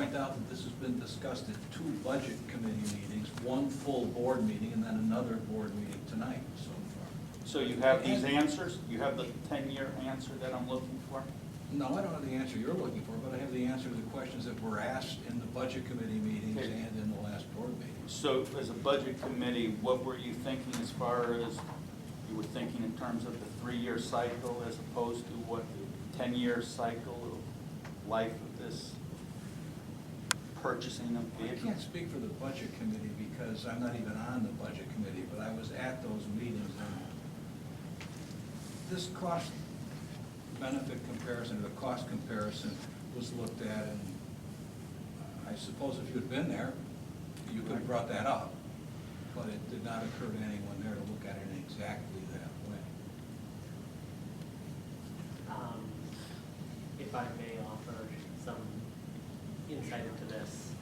point out that this has been discussed at 2 budget committee meetings, 1 full board meeting, and then another board meeting tonight so far. So you have these answers? You have the 10-year answer that I'm looking for? No, I don't have the answer you're looking for, but I have the answer to the questions that were asked in the budget committee meetings Okay. and in the last board meeting. So as a budget committee, what were you thinking as far as, you were thinking in terms of the 3-year cycle as opposed to what the 10-year cycle of life of this purchasing of I vehicles? can't speak for the budget committee because I'm not even on the budget committee, but I was at those meetings. And this cost benefit comparison, or the cost comparison was looked at, and I suppose if you'd been there, you could have brought that up, but it did not occur to anyone there to look at it in exactly that way. If I may offer some insight into this.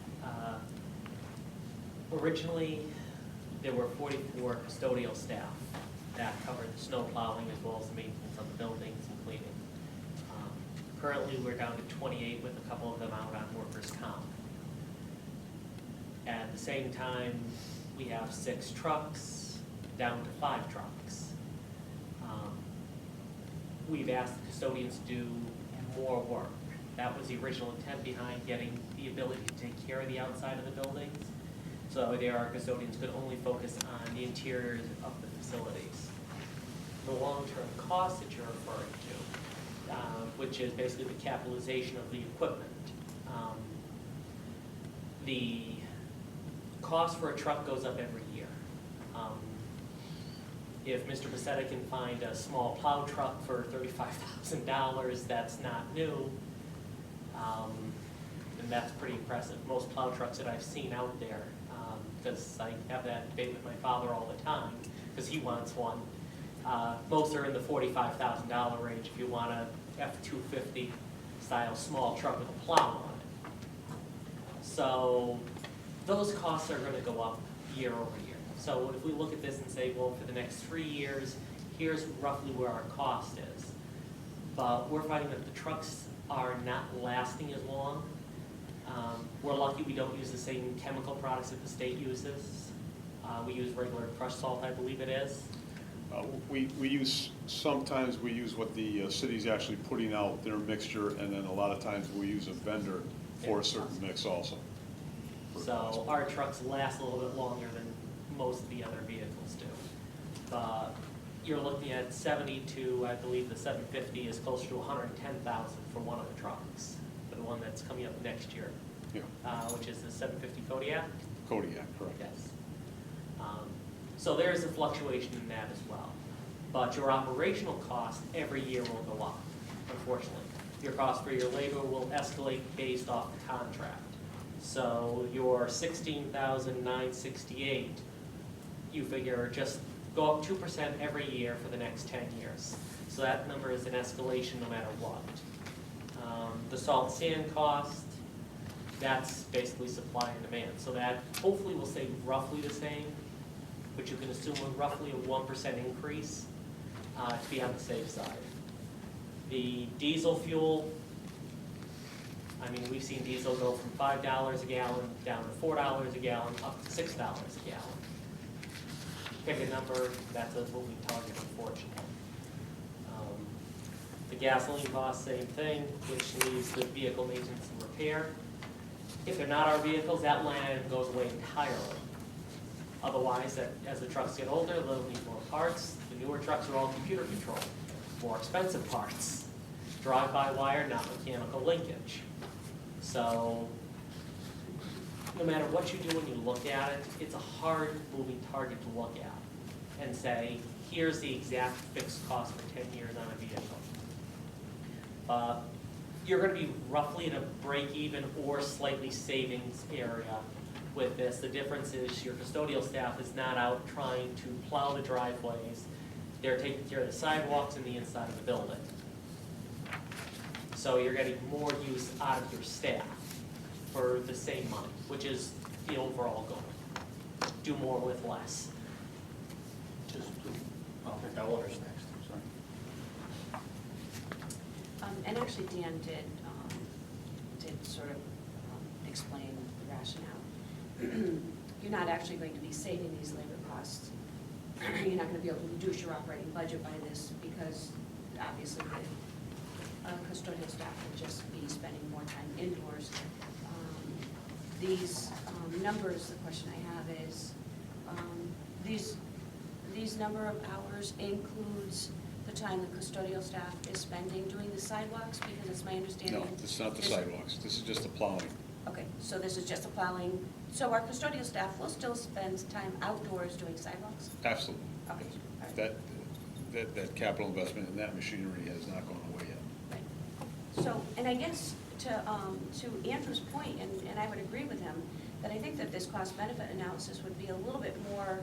Originally, there were 44 custodial staff that covered the snow plowing as well as the maintenance of the buildings and cleaning. Currently, we're down to 28 with a couple of them out on workers' comp. At the same time, we have 6 trucks down to 5 trucks. We've asked the custodians to do more work. That was the original intent behind getting the ability to take care of the outside of the buildings. So there, our custodians could only focus on the interiors of the facilities. The long-term cost that you're referring to, which is basically the capitalization of the equipment. The cost for a truck goes up every year. If Mr. Becerra can find a small plow truck for $35,000 that's not new, then that's pretty impressive. Most plow trucks that I've seen out there, because I have that debate with my father all the time, because he wants one. Most are in the $45,000 range if you want a F-250 style small truck with a plow on it. So those costs are going to go up year over year. So if we look at this and say, well, for the next 3 years, here's roughly where our cost is. But we're finding that the trucks are not lasting as long. We're lucky we don't use the same chemical products that the state uses. We use regular crushed salt, I believe it is. We use, sometimes we use what the city's actually putting out, their mixture, and then a lot of times we use a vendor for a certain mix also. So our trucks last a little bit longer than most of the other vehicles do. But you're looking at 72, I believe the 750 is closer to 110,000 for one of the trucks, for the one that's coming up next year, Yeah, which is the 750 Kodiak. Kodiak, correct. Yes. So there is a fluctuation in that as well. But your operational cost every year will go up, unfortunately. Your cost for your labor will escalate based off the contract. So your $16,968, you figure just go up 2% every year for the next 10 years. So that number is an escalation no matter what. The salt and sand cost, that's basically supply and demand. So that hopefully will stay roughly the same, but you can assume roughly a 1% increase to be on the safe side. The diesel fuel, I mean, we've seen diesel go from $5 a gallon down to $4 a gallon, up to $6 a gallon. Pick a number, that's a moving target, unfortunately. The gasoline cost, same thing, which leaves the vehicle maintenance and repair. If they're not our vehicles, that line item goes away entirely. Otherwise, as the trucks get older, they'll need more parts. The newer trucks are all computer controlled, more expensive parts. Drive-by-wire, not mechanical linkage. So no matter what you do when you look at it, it's a hard moving target to look at and say, here's the exact fixed cost for 10 years on a vehicle. You're going to be roughly in a break-even or slightly savings area with this. The difference is your custodial staff is not out trying to plow the driveways. They're taking care of the sidewalks and the inside of the building. So you're getting more use out of your staff for the same money, which is the overall goal. Do more with less. I'll take Eleanor's next, I'm sorry. And actually Dan did sort of rationale. You're not actually going to be saving these labor costs. You're not going to be able to reduce your operating budget by this because obviously the custodial staff will just be spending more time indoors. These numbers, the question I have is, these number of hours includes the time the custodial staff is spending doing the sidewalks? Because it's my understanding. No, it's not the this- sidewalks, this is just the plowing. Okay, so this is just the plowing. So our custodial staff will still spend time outdoors doing sidewalks? Absolutely. Okay, all right. That capital investment in that machinery has not gone away yet. Right. So, and I guess to Andrew's point, and I would agree with him, that I think that this cost-benefit analysis would be a little bit more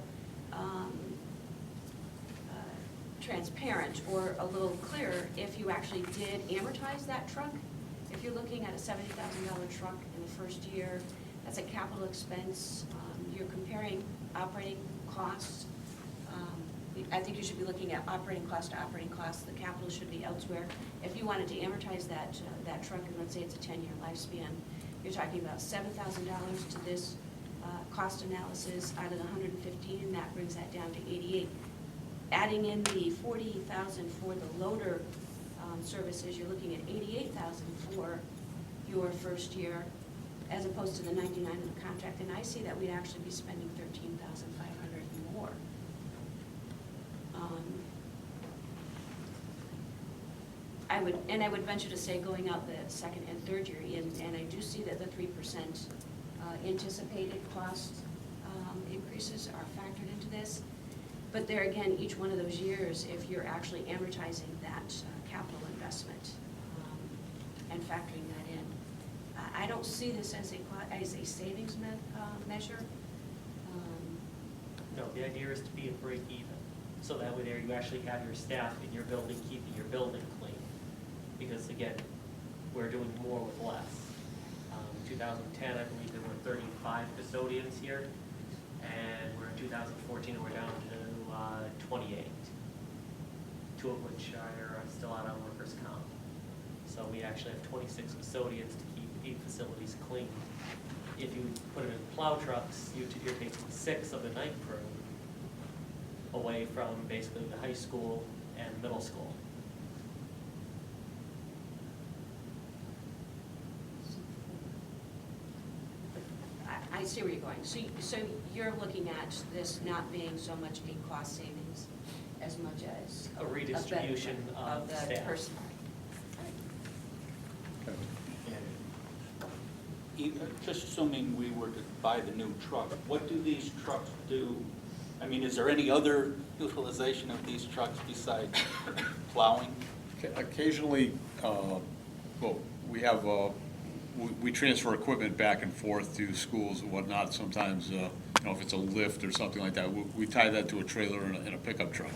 transparent or a little clearer if you actually did amortize that truck. If you're looking at a $70,000 truck in the first year, that's a capital expense. You're comparing operating costs. I think you should be looking at operating cost to operating costs. The capital should be elsewhere. If you wanted to amortize that truck, and let's say it's a 10-year lifespan, you're talking about $7,000 to this cost analysis out of the 115. That brings that down to 88. Adding in the 40,000 for the loader services, you're looking at 88,000 for your first year, as opposed to the 99 in the contract. And I see that we'd actually be spending 13,500 more. I would venture to say going out the second and third year, and I do see that the 3% anticipated cost increases are factored into this. But there again, each one of those years, if you're actually amortizing that capital investment and factoring that in, I don't see this as a savings measure. No, the idea is to be a break even. So that way there you actually have your staff in your building, keeping your building clean. Because again, we're doing more with less. 2010, I believe there were 35 custodians here. And we're in 2014 and we're down to 28. 2 of which are still out on workers' comp. So we actually have 26 custodians to keep 8 facilities clean. If you put them in plow trucks, you're taking 6 of the night crew away from basically the high school and middle school. I see where you're going. So you're looking at this not being so much a cost savings as much as A redistribution of the staff. personnel. Just assuming we were to buy the new truck, what do these trucks do? I mean, is there any other utilization of these trucks besides plowing? Occasionally, well, we transfer equipment back and forth to schools and whatnot. Sometimes, if it's a lift or something like that, we tie that to a trailer and a pickup truck.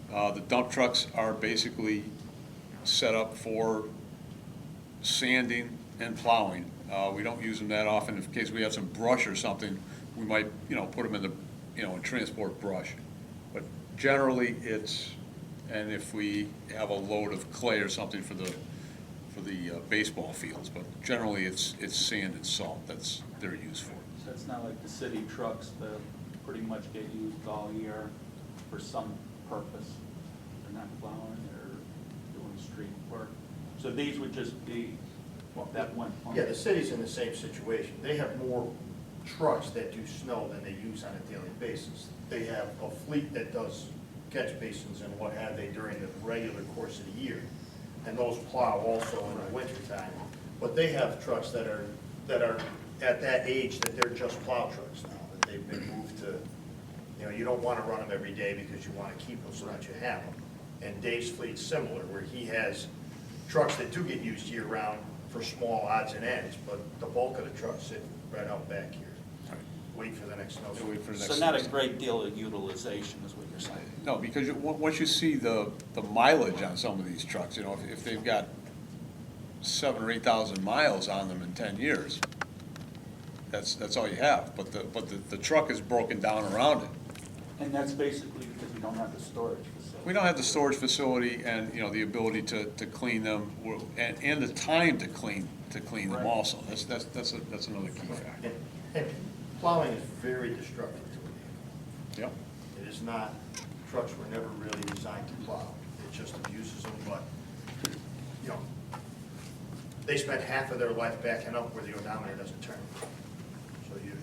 The dump trucks are basically set up for sanding and plowing. We don't use them that often. In case we have some brush or something, we might, put them in the, and transport brush. But generally, and if we have a load of clay or something for the baseball fields, but generally it's sand and salt they're used for. So it's not like the city trucks that pretty much get used all year for some purpose. They're not plowing, they're doing street work. So these would just be that one pump? Yeah, the city's in the same situation. They have more trucks that do snow than they use on a daily basis. They have a fleet that does catch basins and what have they during the regular course of the year. And those plow also in the wintertime. But they have trucks that are at that age that they're just plow trucks now, that they've been moved to, you don't want to run them every day because you want to keep them so that you have them. And Dave's fleet's similar, where he has trucks that do get used year-round for small odds and ends, but the bulk of the trucks sit right out back here. Wait for the next snowstorm. So not a great deal of utilization is what you're saying? No, because once you see the mileage on some of these trucks, if they've got 7,000 or 8,000 miles on them in 10 years, that's all you have. But the truck is broken down around it. And that's basically because we don't have the storage facility. We don't have the storage facility and, you know, the ability to clean them, and the time to clean them Right. also. That's another key factor. And plowing is very destructive to a vehicle. Yep. It is not, trucks were never really designed to plow. It just abuses them, but, you know, they spend half of their life backing up where the odometer doesn't turn. So you know.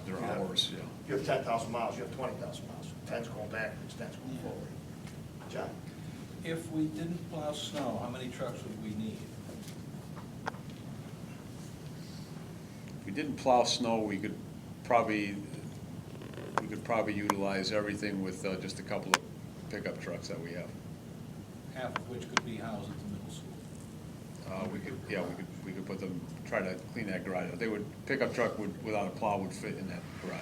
There you are have- hours, yeah. You have 10,000 miles, you have 20,000 miles. 10's going backwards, 10's going forward. John? If we didn't plow snow, how many trucks would we need? If we didn't plow snow, we could probably utilize everything with just a couple of pickup trucks that we have. Half of which could be housed at the middle school. We could put them, try to clean that garage. Pickup truck without a plow would fit in that garage.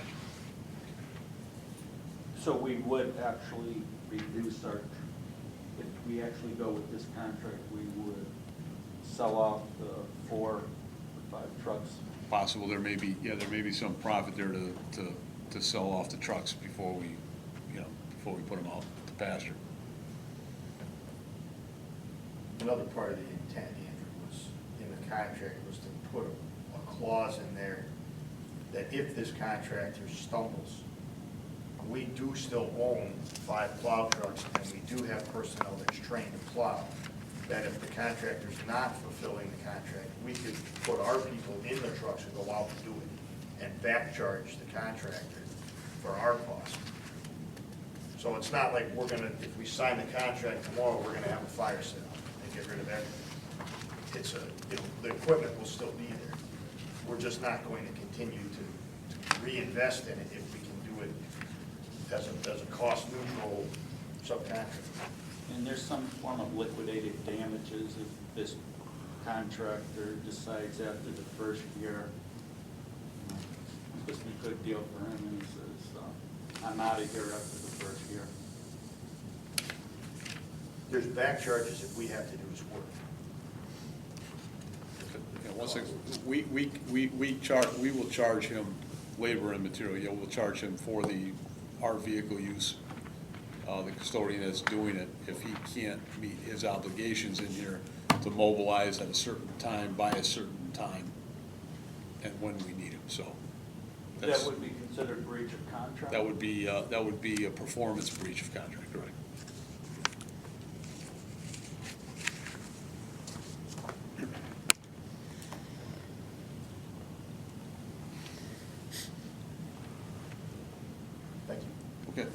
So we would actually reduce our, if we actually go with this contract, we would sell off the 4 or 5 trucks. Possible, there may be some profit there to sell off the trucks before we put them out to pasture. Another part of the intent, Andrew, was in the contract was to put a clause in there that if this contractor stumbles, we do still own 5 plow trucks and we do have personnel that's trained to plow. That if the contractor's not fulfilling the contract, we could put our people in the trucks and go out to do it and back charge the contractor for our cost. So it's not like we're gonna, if we sign the contract tomorrow, we're gonna have a fire sale and get rid of everything. The equipment will still be there. We're just not going to continue to reinvest in it if we can do it as a cost neutral subcontract. And there's some form of liquidated damages if this contractor decides after the first year, this is a good deal for him, and he says, I'm out of here after the first year. There's back charges if we have to do his work. Once we will charge him labor and material. We'll charge him for our vehicle use. The custodian that's doing it, if he can't meet his obligations in here to mobilize at a certain time, by a certain time, and when we need him, so. That would be considered breach of contract? That would be a performance breach of contract, correct? Thank you. Okay.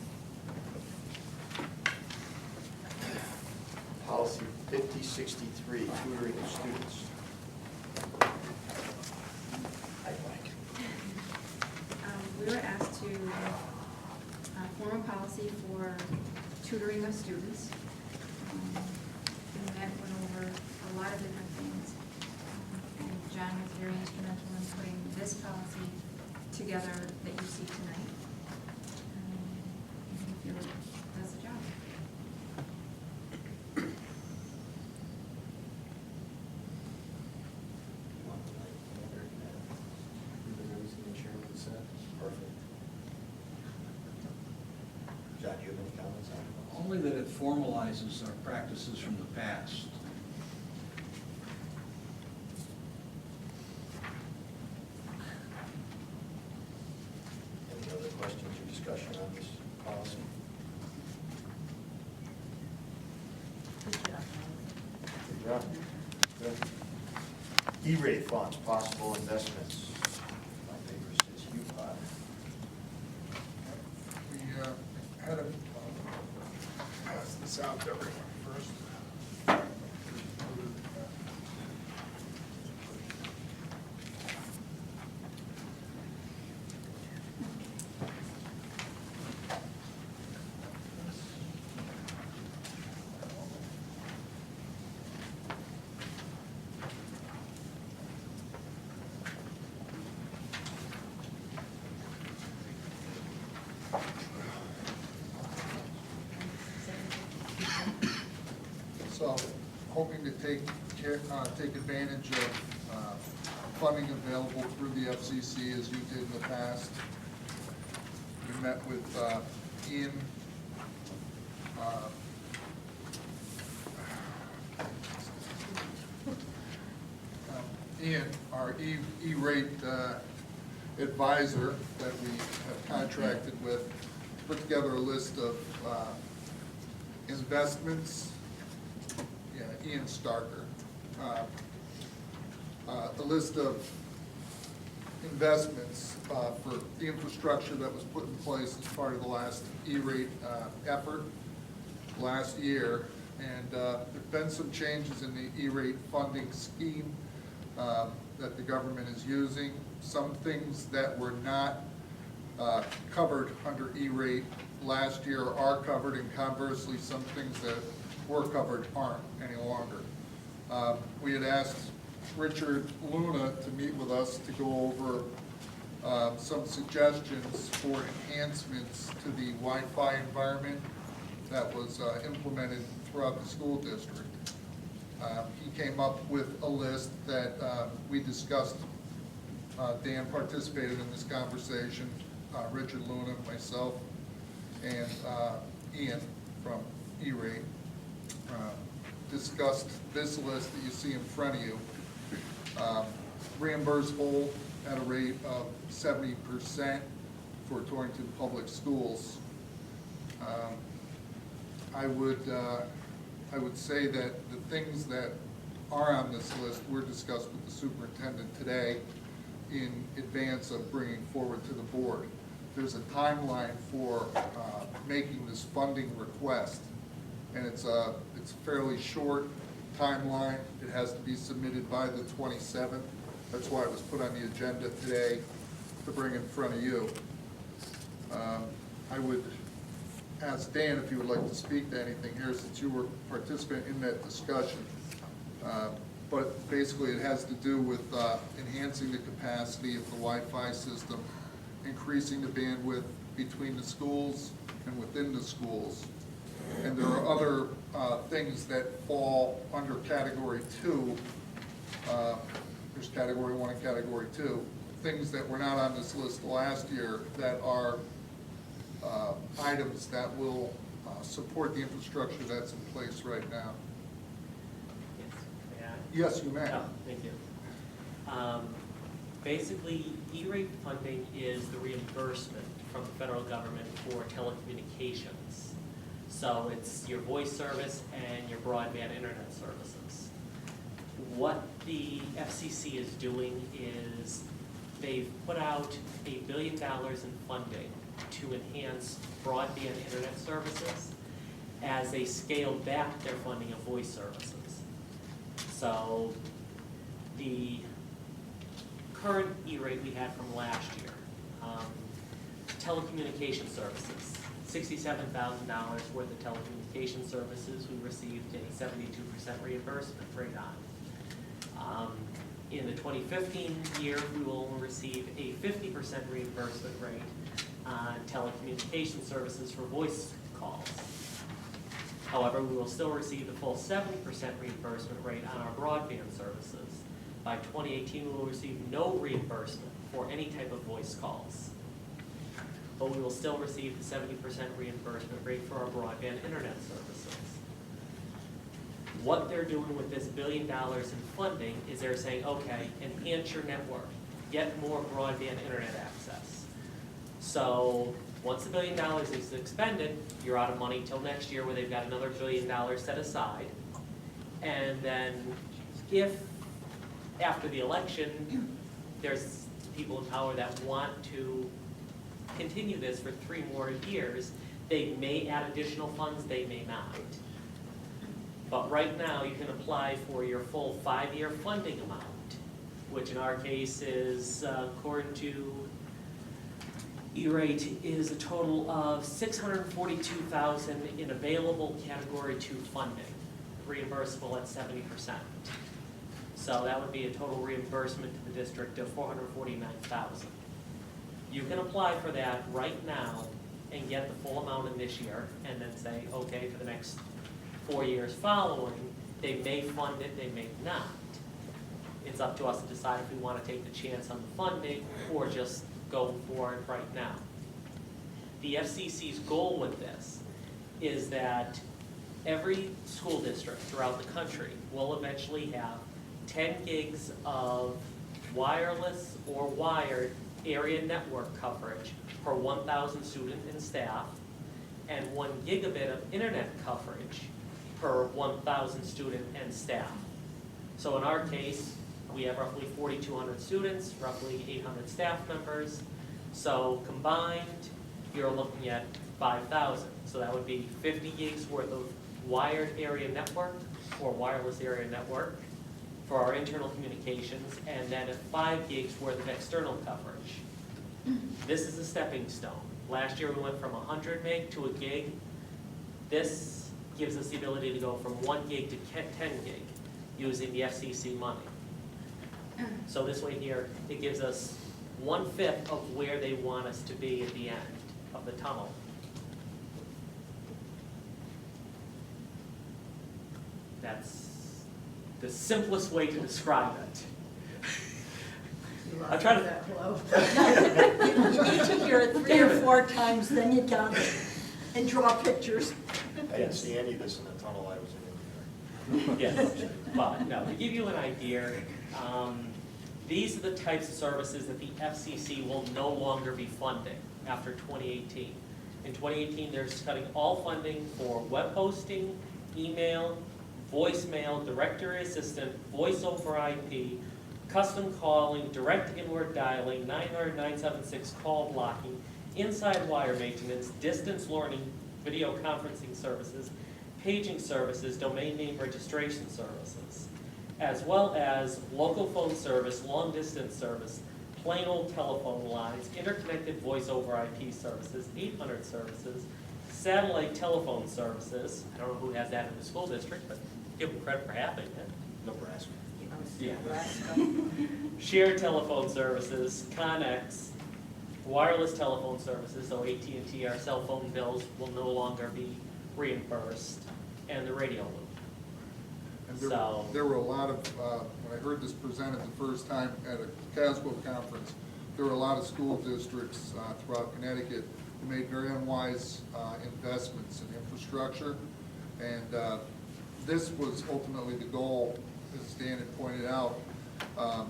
Policy 5063, tutoring of students. We were asked to form a policy for tutoring of students. We went over a lot of different things. And John was very instrumental in putting this policy together that you see tonight. And we feel it does the job. Perfect. John, do you have any comments on it? Only that it formalizes our practices from the past. Any other questions or discussion on this policy? Good job. Good. E-rate funds, possible investments. My paper says UPOT. We had to pass this out to everyone first. So, hoping to take advantage of funding available through the FCC as you did in the past. We met with Ian Ian, our E-rate advisor that we have contracted with, put together a list of investments. Yeah, Ian Starker. A list of investments for the infrastructure that was put in place as part of the last E-rate effort last year. And there've been some changes in the E-rate funding scheme that the government is using. Some things that were not covered under E-rate last year are covered, and conversely, some things that were covered aren't any longer. We had asked Richard Luna to meet with us to go over some suggestions for enhancements to the Wi-Fi environment that was implemented throughout the school district. He came up with a list that we discussed. Dan participated in this conversation, Richard Luna, myself, and Ian from E-rate discussed this list that you see in front of you. Reimbursable at a rate of 70% for Torrington Public Schools. I would say that the things that are on this list were discussed with the superintendent today in advance of bringing forward to the board. There's a timeline for making this funding request, and it's a fairly short timeline. It has to be submitted by the 27th. That's why it was put on the agenda today to bring in front of you. I would ask Dan if you would like to speak to anything here, since you were participant in that discussion. But basically it has to do with enhancing the capacity of the Wi-Fi system, increasing the bandwidth between the schools and within the schools. And there are other things that fall under Category 2. There's Category 1 and Category 2. Things that were not on this list last year that are items that will support the infrastructure that's in place right now. Yes, may I? Yes, you may. Oh, thank you. Basically, E-rate funding is the reimbursement from the federal government for telecommunications. So it's your voice service and your broadband internet services. What the FCC is doing is they've put out $1 billion in funding to enhance broadband internet services as they scaled back their funding of voice services. So the current E-rate we had from last year, telecommunication services, $67,000 worth of telecommunication services, we received a 72% reimbursement rate on. In the 2015 year, we will receive a 50% reimbursement rate on telecommunication services for voice calls. However, we will still receive the full 70% reimbursement rate on our broadband services. By 2018, we will receive no reimbursement for any type of voice calls. But we will still receive the 70% reimbursement rate for our broadband internet services. What they're doing with this $1 billion in funding is they're saying, okay, enhance your network, get more broadband internet access. So once the $1 billion is expended, you're out of money till next year where they've got another $1 billion set aside. And then if after the election, there's people in power that want to continue this for 3 more years, they may add additional funds, they may not. But right now, you can apply for your full 5-year funding amount, which in our case is, according to E-rate, is a total of $642,000 in available Category 2 funding, reimbursable at 70%. So that would be a total reimbursement to the district of $449,000. You can apply for that right now and get the full amount in this year, and then say, okay, for the next 4 years following, they may fund it, they may not. It's up to us to decide if we want to take the chance on the funding or just go for it right now. The FCC's goal with this is that every school district throughout the country will eventually have 10 gigs of wireless or wired area network coverage per 1,000 student and staff, and 1 gigabit of internet coverage per 1,000 student and staff. So in our case, we have roughly 4,200 students, roughly 800 staff members. So combined, you're looking at 5,000. So that would be 50 gigs worth of wired area network or wireless area network for our internal communications, and then 5 gigs worth of external coverage. This is a stepping stone. Last year we went from 100 meg to a gig. This gives us the ability to go from 1 gig to 10 gig using the FCC money. So this way here, it gives us 1/5 of where they want us to be at the end of the tunnel. That's the simplest way to describe it. I'm trying to. You need to hear it 3 or 4 times, then you got it, and draw pictures. I didn't see any of this in the tunnel I was in. Yes, but no, to give you an idea, these are the types of services that the FCC will no longer be funding after 2018. In 2018, they're cutting all funding for web hosting, email, voicemail, directory assistant, voice over IP, custom calling, direct inward dialing, 900-976 call blocking, inside wire maintenance, distance learning, video conferencing services, paging services, domain name registration services, as well as local phone service, long distance service, plain old telephone lines, interconnected voice over IP services, 800 services, satellite telephone services. I don't know who has that in the school district, but give them credit for having it. Nebraska. Yeah. Shared telephone services, Connex, wireless telephone services, so AT&T, our cell phone bills will no longer be reimbursed, and the radio loop. And So- there were a lot of, when I heard this presented the first time at a Casco conference, there were a lot of school districts throughout Connecticut who made very unwise investments in infrastructure. And this was ultimately the goal, as Dan had pointed out, to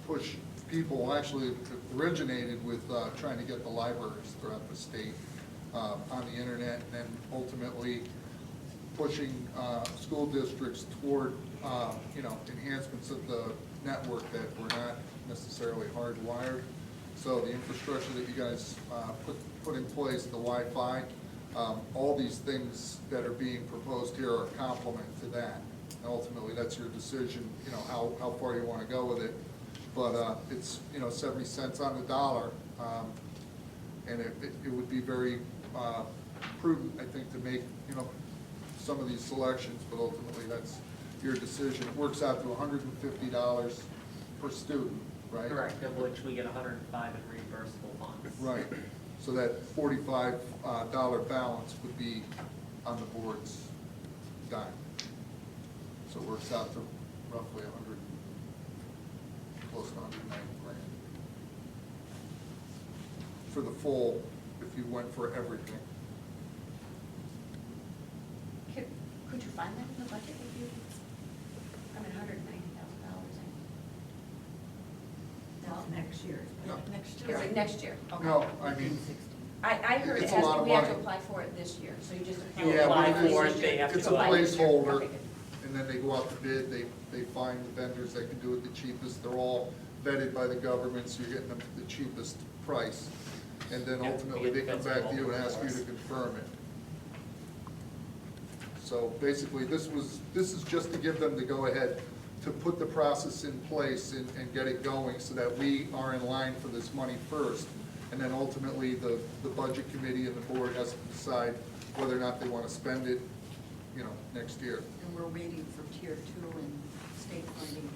push people. Actually, it originated with trying to get the libraries throughout the state on the internet, and then ultimately pushing school districts toward enhancements of the network that were not necessarily hardwired. So the infrastructure that you guys put in place, the Wi-Fi, all these things that are being proposed here are a complement to that. And ultimately, that's your decision, how far you want to go with it. But it's 70 cents on the dollar, and it would be very prudent, I think, to make some of these selections. But ultimately, that's your decision. It works out to $150 per student, right? Correct, of which we get 105 in reimbursable funds. Right. So that $45 balance would be on the board's dime. So it works out to roughly close to 190 grand. For the full, if you went for everything. Could you find that in the budget if you, $190,000 That's next year. No. Next in? year. Is it next year? Okay. No, I mean, I heard it It's a has lot to, of we have to money. apply for it this year, so you just apply. You Yeah, apply but for it's- it, they have to it's a apply. placeholder, Okay, good. and then they go out to bid, they find the vendors that can do it the cheapest. They're all vetted by the government, so you're getting them the cheapest price. And then Yeah, ultimately, we they get come defensive back to you and multiple ask you to source. confirm it. So basically, this is just to give them the go-ahead to put the process in place and get it going so that we are in line for this money first. And then ultimately, the budget committee and the board has to decide whether or not they want to spend it, next year. And we're waiting for tier 2 and state funding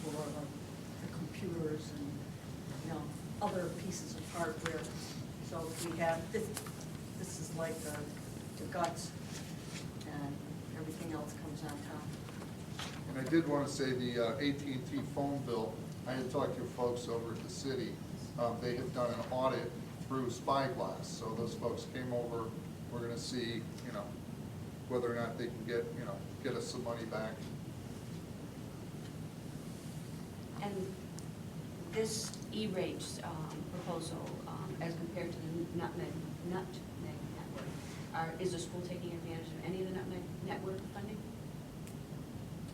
for the computers and, other pieces of hardware. So if we have, this is like the guts, and everything else comes on top. And I did want to say the AT&T phone bill, I had talked to your folks over at the city. They had done an audit through Spyglass, so those folks came over, we're going to see, whether or not they can get us some money back. And this E-rate proposal, as compared to the Nutmeg Network, is the school taking advantage of any of the Nutmeg Network funding?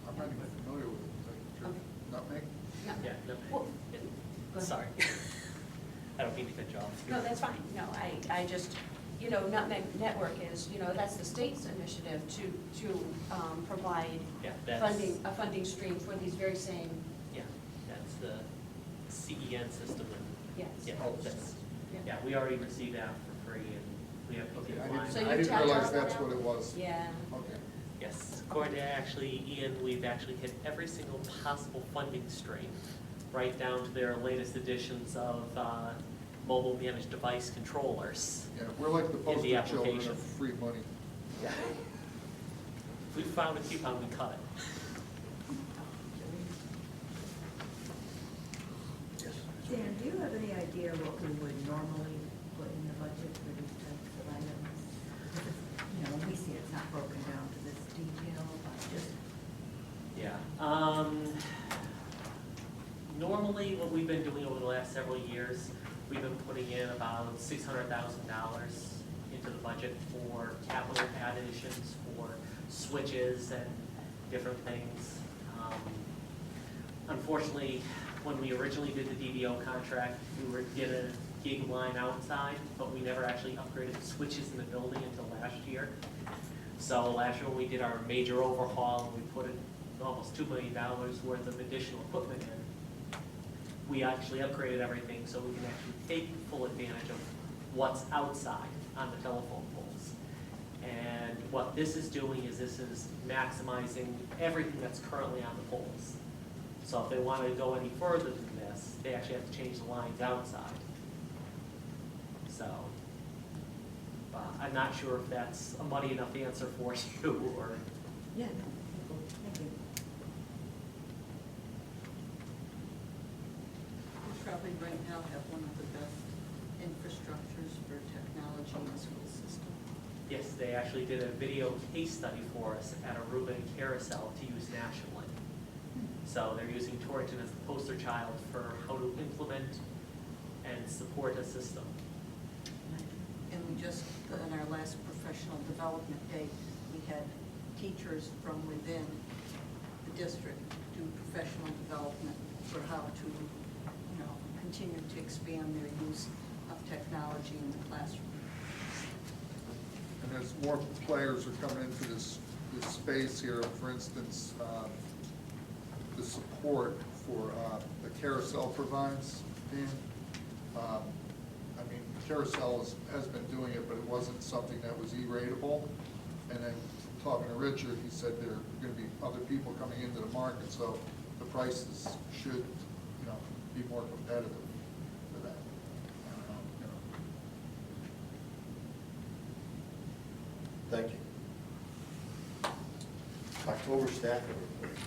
I'm not even familiar with it, to tell you the truth. Okay. Nutmeg? Nutmeg. Yeah, no, Well, go ahead. sorry. I don't mean to cut you off. No, that's fine. No, I just, Nutmeg Network is, that's the state's initiative to provide Yeah, that's- a funding stream for these very same, Yeah, that's the CEN system, and, yes. yeah, Oh, that's, Yeah. yeah, we already received that for free, and we have Okay, people I applying. So didn't, you I didn't tapped realize all that that's out? what it was. Yeah. Okay. Yes, according to actually Ian, we've actually hit every single possible funding stream, right down to their latest editions of mobile managed device controllers. Yeah, we're like the In the poster children application. of free money. Yeah. If we found a coupon, we cut it. Dan, do you have any idea what we would normally put in the budget for these types of items? Because, when we see it's not broken down to this detail, but just, Yeah. Normally, what we've been doing over the last several years, we've been putting in about $600,000 into the budget for capital additions, for switches and different things. Unfortunately, when we originally did the DVO contract, we did a gig line outside, but we never actually upgraded the switches in the building until last year. So last year when we did our major overhaul, we put in almost $2 million worth of additional equipment in. We actually upgraded everything so we can actually take full advantage of what's outside on the telephone poles. And what this is doing is this is maximizing everything that's currently on the poles. So if they want to go any further than this, they actually have to change the lines outside. So, I'm not sure if that's a muddy enough answer for you, or, yeah, no, thank you. We probably right now have one of the best infrastructures for technology in the school system. yes, they actually did a video case study for us at Aruba and Carousel to use nationally. So they're using Torrington as the poster child for how to implement and support a system. And we just, on our last professional development day, we had teachers from within the district do professional development for how to, continue to expand their use of technology in the classroom. And as more players are coming into this space here, for instance, the support for the Carousel provides, Dan. Carousel has been doing it, but it wasn't something that was E-ratable. And then talking to Richard, he said there are going to be other people coming into the market, so the prices should, be more competitive for that. Thank you. October staffing report.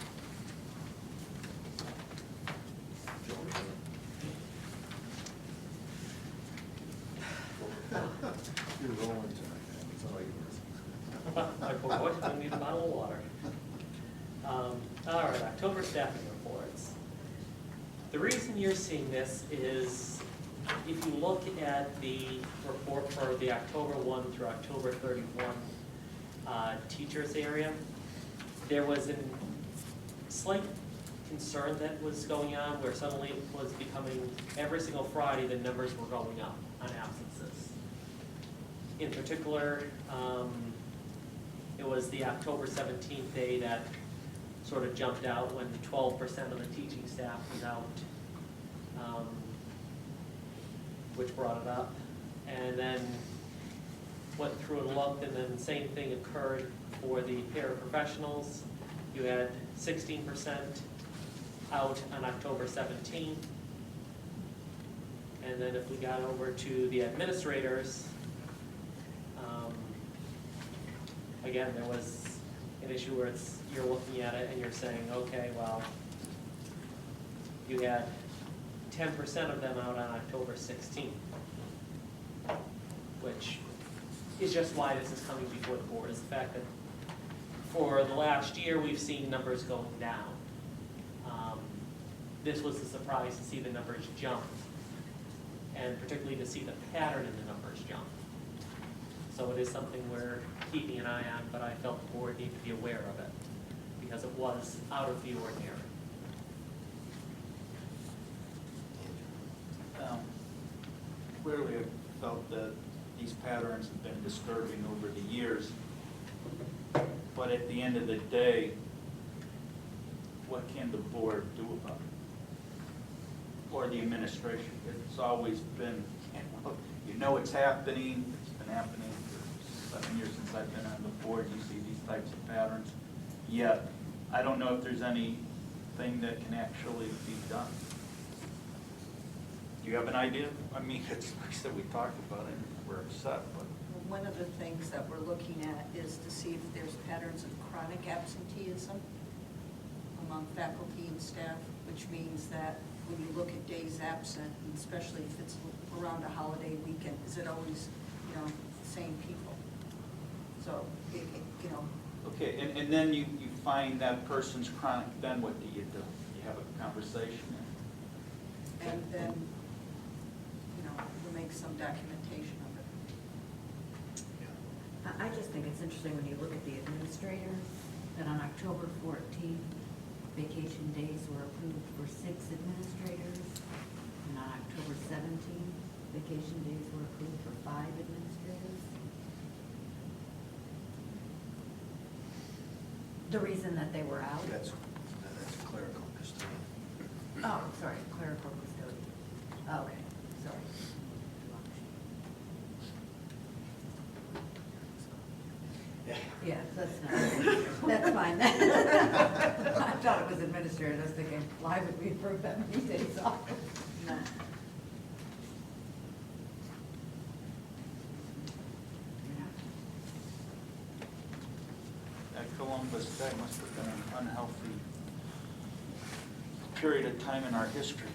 You're rolling tonight, it's all yours. I forgot to need a bottle of water. All right, October staffing reports. The reason you're seeing this is if you look at the report for the October 1 through October 31 teachers area, there was a slight concern that was going on where suddenly it was becoming, every single Friday, the numbers were going up on absences. In particular, it was the October 17th day that sort of jumped out when 12% of the teaching staff was out, which brought it up. And then went through and looked, and then the same thing occurred for the paraprofessionals. You had 16% out on October 17th. And then if we got over to the administrators, again, there was an issue where you're looking at it and you're saying, okay, well, you had 10% of them out on October 16th, which is just why this is coming before the board, is the fact that for the last year, we've seen numbers going down. This was a surprise to see the numbers jump, and particularly to see the pattern in the numbers jump. So it is something we're keeping an eye on, but I felt the board needed to be aware of it, because it was out of the ordinary. Clearly, I felt that these patterns have been disturbing over the years. But at the end of the day, what can the board do about it? Or the administration? It's always been, you know it's happening, it's been happening for 7 years since I've been on the board, you see these types of patterns. Yet, I don't know if there's anything that can actually be done. Do you have an idea? I mean, it's like I said, we talked about it, we're upset, but. One of the things that we're looking at is to see if there's patterns of chronic absenteeism among faculty and staff, which means that when you look at days absent, and especially if it's around a holiday weekend, is it always, the same people? So, Okay, and then you find that person's chronic, then what do? You have a conversation? and then, we'll make some documentation of it. I just think it's interesting when you look at the administrators, that on October 14th, vacation days were approved for 6 administrators, and on October 17th, vacation days were approved for 5 administrators. The reason that they were out? That's clerical custodian. Oh, sorry, clerical custodian. Oh, okay, sorry. Yeah, that's not, that's fine. I thought it was administrative, I was thinking, why would we approve that many days off? No. That Columbus Day must have been an unhealthy period of time in our history.